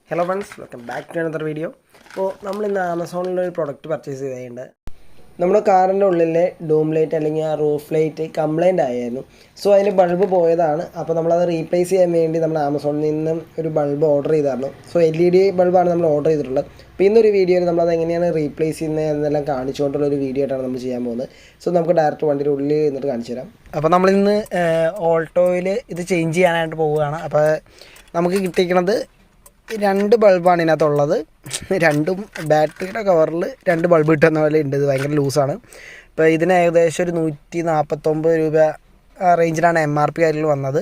Hello friends, welcome back to another video. അപ്പോൾ നമ്മൾ ഇന്ന് ആമസോണിൽ ഒരു പ്രൊഡക്റ്റ് പർച്ചേസ് ചെയ്തിട്ടുണ്ട്. നമ്മുടെ കാറിൻ്റെ ഉള്ളിലെ ഡൂം ലൈറ്റ് അല്ലെങ്കിൽ ആ റൂഫ് ലൈറ്റ് കംപ്ലൈൻ്റ് ആയിരുന്നു. സോ അതിന് ബൾബ് പോയതാണ്. അപ്പോൾ നമ്മളത് റീപ്ലേസ് ചെയ്യാൻ വേണ്ടി നമ്മൾ ആമസോണിൽ നിന്ന് ഒരു ബൾബ് ഓർഡർ ചെയ്തായിരുന്നു. സോ LED ബൾബാണ് നമ്മൾ ഓർഡർ ചെയ്തിട്ടുള്ളത്. അപ്പോൾ ഇന്നൊരു വീഡിയോയിൽ നമ്മളത് എങ്ങനെയാണ് റീപ്ലേസ് ചെയ്യുന്നത് എന്നെല്ലാം കാണിച്ചുകൊണ്ടുള്ളൊരു വീഡിയോ ആയിട്ടാണ് നമ്മൾ ചെയ്യാൻ പോകുന്നത്. സോ നമുക്ക് ഡയറക്റ്റ് വണ്ടിയുടെ ഉള്ളിൽ നിന്നിട്ട് കാണിച്ചു തരാം. അപ്പോൾ നമ്മളിന്ന് ഓൾട്ടോയിൽ ഇത് ചേഞ്ച് ചെയ്യാനായിട്ട് പോവുകയാണ്. അപ്പോൾ നമുക്ക് കിട്ടിയിരിക്കുന്നത് 2 ബൾബാണ് ഇതിനകത്തുള്ളത്. രണ്ടും ബാറ്ററിയുടെ കവറിൽ 2 ബൾബ് കിട്ടുന്ന പോലെ ഉണ്ട്. ഇത് ഭയങ്കര ലൂസാണ്. ഇപ്പോൾ ഇതിന് ഏകദേശം ഒരു 149 രൂപ റേഞ്ചിലാണ് MRP കാര്യങ്ങൾ വന്നത്.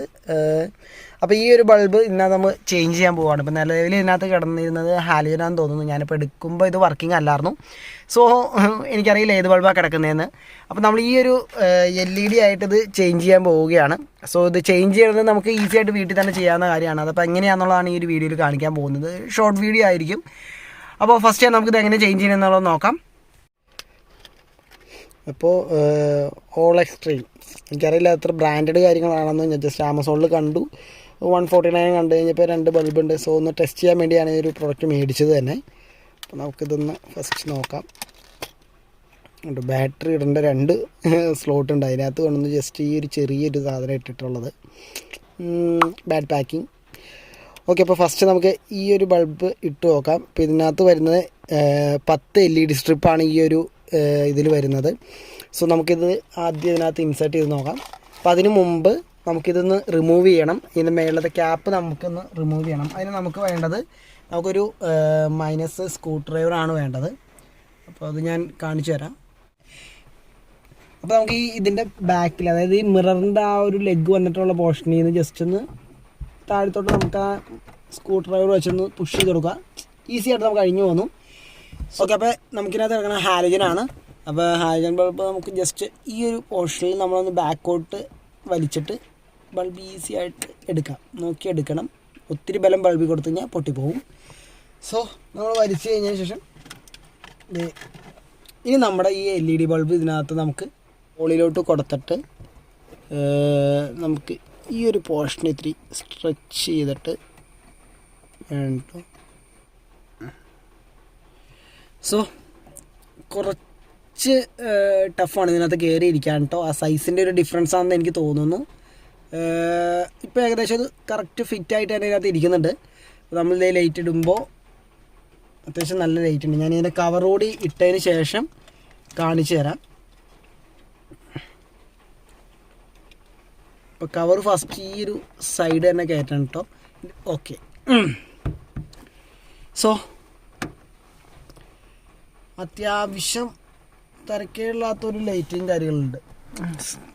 അപ്പോൾ ഈ ഒരു ബൾബ് ഇതിനകത്ത് നമ്മൾ ചേഞ്ച് ചെയ്യാൻ പോവുകയാണ്. ഇപ്പോൾ നിലവിൽ ഇതിനകത്ത് കിടന്നിരുന്നത് ഹാലോജനാന്ന് തോന്നുന്നു. ഞാനിപ്പോൾ എടുക്കുമ്പോൾ ഇത് വർക്കിംഗ് അല്ലായിരുന്നു. സോ എനിക്കറിയില്ല ഏത് ബൾബാണ് കിടക്കുന്നതെന്ന്. അപ്പോൾ നമ്മൾ ഈ ഒരു LED ആയിട്ട് ഇത് ചേഞ്ച് ചെയ്യാൻ പോവുകയാണ്. സോ ഇത് ചേഞ്ച് ചെയ്യുന്നത് നമുക്ക് ഈസി ആയിട്ട് വീട്ടിൽ തന്നെ ചെയ്യാവുന്ന കാര്യമാണ്. അതപ്പോൾ എങ്ങനെയാണെന്നുള്ളതാണ് ഈ ഒരു വീഡിയോയിൽ കാണിക്കാൻ പോകുന്നത്. ഷോർട്ട് വീഡിയോ ആയിരിക്കും. അപ്പോൾ ഫസ്റ്റ് നമുക്കിത് എങ്ങനെ ചേഞ്ച് ചെയ്യണമെന്നുള്ളത് നോക്കാം. അപ്പോൾ ഓൾ എക്സ്ട്രീം എനിക്കറിയില്ല എത്ര ബ്രാൻഡഡ് കാര്യങ്ങളാണെന്ന്. ഞാൻ ജസ്റ്റ് ആമസോണിൽ കണ്ടു. 149 കണ്ടു കഴിഞ്ഞപ്പോൾ 2 ബൾബുണ്ട്. സോ ഒന്ന് ടെസ്റ്റ് ചെയ്യാൻ വേണ്ടിയാണ് ഈ ഒരു പ്രോഡക്റ്റ് മേടിച്ചത് തന്നെ. അപ്പോൾ നമുക്കിതൊന്ന് ഫസ്റ്റ് നോക്കാം. ബാറ്ററി ഇടേണ്ട 2 സ്ലോട്ട് ഉണ്ട്. അതിനകത്ത് കൊണ്ടൊന്ന് ജസ്റ്റ് ഈ ഒരു ചെറിയൊരു സാധനം ഇട്ടിട്ടുള്ളത്. Bad packing. ഓക്കെ, അപ്പോൾ ഫസ്റ്റ് നമുക്ക് ഈ ഒരു ബൾബ് ഇട്ട് നോക്കാം. അപ്പോൾ ഇതിനകത്ത് വരുന്നത് 10 LED സ്ട്രിപ്പാണ് ഈ ഒരു ഇതിൽ വരുന്നത്. സോ നമുക്കിത് ആദ്യം ഇതിനകത്ത് ഇൻസേർട്ട് ചെയ്ത് നോക്കാം. അപ്പോൾ അതിന് മുമ്പ് നമുക്കിതൊന്ന് റിമൂവ് ചെയ്യണം. ഇതിൻ്റെ മേളത്തെ ക്യാപ്പ് നമുക്കൊന്ന് റിമൂവ് ചെയ്യണം. അതിന് നമുക്ക് വേണ്ടത് നമുക്കൊരു മൈനസ് സ്ക്രൂ ഡ്രൈവറാണ് വേണ്ടത്. അപ്പോൾ അത് ഞാൻ കാണിച്ചു തരാം. അപ്പോൾ നമുക്ക് ഇതിൻ്റെ ബാക്കിൽ, അതായത് ഈ മിററിൻ്റെ ആ ഒരു ലെഗ് വന്നിട്ടുള്ള പോർഷനിൽ നിന്ന് ജസ്റ്റ് ഒന്ന് താഴത്തോട്ട് നമുക്ക് ആ സ്ക്രൂ ഡ്രൈവർ വെച്ചൊന്ന് പുഷ് ചെയ്ത് കൊടുക്കുക. ഈസി ആയിട്ട് നമുക്ക് കഴിഞ്ഞു പോകുന്നു. ഓക്കെ, അപ്പോൾ നമുക്കിനകത്ത് കിടക്കുന്ന ഹാലോജനാണ്. അപ്പോൾ ഹാലോജൻ ബൾബ് നമുക്ക് ജസ്റ്റ് ഈ ഒരു പോർഷനിൽ നമ്മളൊന്ന് ബാക്കോട്ട് വലിച്ചിട്ട് ബൾബ് ഈസി ആയിട്ട് എടുക്കാം. നോക്കി എടുക്കണം. ഒത്തിരി ബലം ബൾബിൽ കൊടുത്തു കഴിഞ്ഞാൽ പൊട്ടിപ്പോവും. സോ നമ്മൾ വലിച്ചു കഴിഞ്ഞതിന് ശേഷം ഇനി നമ്മുടെ ഈ LED ബൾബ് ഇതിനകത്ത് നമുക്ക് മുകളിലോട്ട് കൊടുത്തിട്ട് നമുക്ക് ഈ ഒരു പോർഷൻ ഇത്തിരി സ്ട്രെച്ച് ചെയ്തിട്ട് വേണ്ടോ. സോ കുറച്ച് ടഫാണ് ഇതിനകത്ത് കയറിയിരിക്കാൻ കേട്ടോ. ആ സൈസിൻ്റെ ഒരു ഡിഫറൻസ് ആണെന്ന് എനിക്ക് തോന്നുന്നു. ഇപ്പോൾ ഏകദേശം അത് കറക്റ്റ് ഫിറ്റായിട്ട് തന്നെ ഇതിനകത്ത് ഇരിക്കുന്നുണ്ട്. നമ്മൾ ഇതേ ലൈറ്റ് ഇടുമ്പോൾ അത്യാവശ്യം നല്ല ലൈറ്റ് ഉണ്ട്. ഞാൻ ഇതിൻ്റെ കവറോടി ഇട്ടതിന് ശേഷം കാണിച്ചു തരാം. ഇപ്പോൾ കവർ ഫസ്റ്റ് ഈ ഒരു സൈഡ് തന്നെ കയറ്റണം കേട്ടോ. ഓക്കെ, സോ അത്യാവശ്യം തിരക്കേടില്ലാത്തൊരു ലൈറ്റും കാര്യങ്ങളുണ്ട്.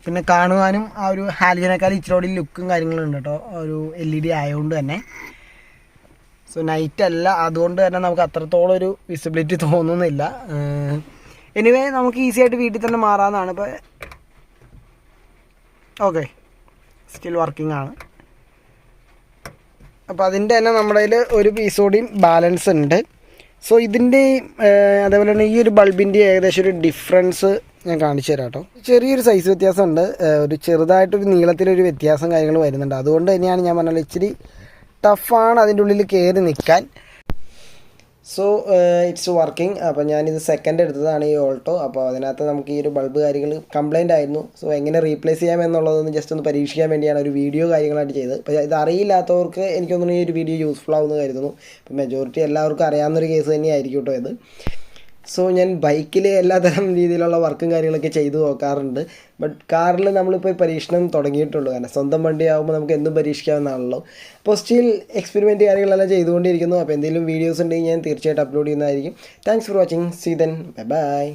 പിന്നെ കാണുവാനും ആ ഒരു ഹാലോജനേക്കാൾ ഇച്ചിരി ലുക്കും കാര്യങ്ങളുണ്ട് കേട്ടോ, ഒരു LED ആയതുകൊണ്ട് തന്നെ. സോ നൈറ്റ് അല്ല, അതുകൊണ്ട് തന്നെ നമുക്ക് അത്രത്തോളം ഒരു വിസിബിലിറ്റി തോന്നുന്നില്ല. എനിവേ നമുക്ക് ഈസി ആയിട്ട് വീട്ടിൽ തന്നെ മാറാവുന്നതാണ്. ഇപ്പോൾ ഓക്കെ, സ്റ്റിൽ വർക്കിംഗ് ആണ്. അപ്പോൾ അതിൻ്റെ തന്നെ നമ്മുടെ കയ്യിൽ ഒരു പീസ് കൂടിയും ബാലൻസ് ഉണ്ട്. സോ ഇതിൻ്റെ അതേപോലെ തന്നെ ഈ ഒരു ബൾബിൻ്റെ ഏകദേശം ഒരു ഡിഫറൻസ് ഞാൻ കാണിച്ചു തരാം കേട്ടോ. ചെറിയൊരു സൈസ് വ്യത്യാസമുണ്ട്. ഒരു ചെറുതായിട്ടൊരു നീളത്തിലൊരു വ്യത്യാസം കാര്യങ്ങൾ വരുന്നുണ്ട്. അതുകൊണ്ട് തന്നെയാണ് ഞാൻ പറഞ്ഞത് ഇച്ചിരി ടഫാണ് അതിൻ്റെ ഉള്ളിൽ കയറി നിൽക്കാൻ. So it's working. അപ്പോൾ ഞാനിത് സെക്കൻഡ് എടുത്തതാണ് ഈ ഓൾട്ടോ. അപ്പോൾ അതിനകത്ത് നമുക്ക് ഈ ഒരു ബൾബ് കാര്യങ്ങൾ കംപ്ലൈൻ്റ് ആയിരുന്നു. സോ എങ്ങനെ റീപ്ലേസ് ചെയ്യാമെന്നുള്ളതൊന്ന് ജസ്റ്റ് ഒന്ന് പരീക്ഷിക്കാൻ വേണ്ടിയാണ് ഒരു വീഡിയോ കാര്യങ്ങളായിട്ട് ചെയ്തത്. അപ്പോൾ ഇത് അറിയില്ലാത്തവർക്ക് എനിക്കൊന്നും ഈ ഒരു വീഡിയോ യൂസ്ഫുൾ ആവുമെന്ന് കരുതുന്നു. അപ്പോൾ മെജോറിറ്റി എല്ലാവർക്കും അറിയാവുന്നൊരു കേസ് തന്നെയായിരിക്കും കേട്ടോ ഇത്. സോ ഞാൻ ബൈക്കിൽ എല്ലാതരം രീതിയിലുള്ള വർക്കും കാര്യങ്ങളൊക്കെ ചെയ്തു നോക്കാറുണ്ട്. ബട്ട് കാറിൽ നമ്മളിപ്പോൾ പരീക്ഷണം തുടങ്ങിയിട്ടുള്ളൂ. കാരണം സ്വന്തം വണ്ടി ആകുമ്പോൾ നമുക്ക് എന്തും പരീക്ഷിക്കാവുന്നതാണല്ലോ. അപ്പോൾ സ്റ്റിൽ എക്സ്പെരിമെൻറ്റ് കാര്യങ്ങളെല്ലാം ചെയ്തുകൊണ്ടിരിക്കുന്നു. അപ്പോൾ എന്തെങ്കിലും വീഡിയോസ് ഉണ്ടെങ്കിൽ ഞാൻ തീർച്ചയായിട്ടും അപ്ലോഡ് ചെയ്യുന്നതായിരിക്കും. Thanks for watching. See then, bye by.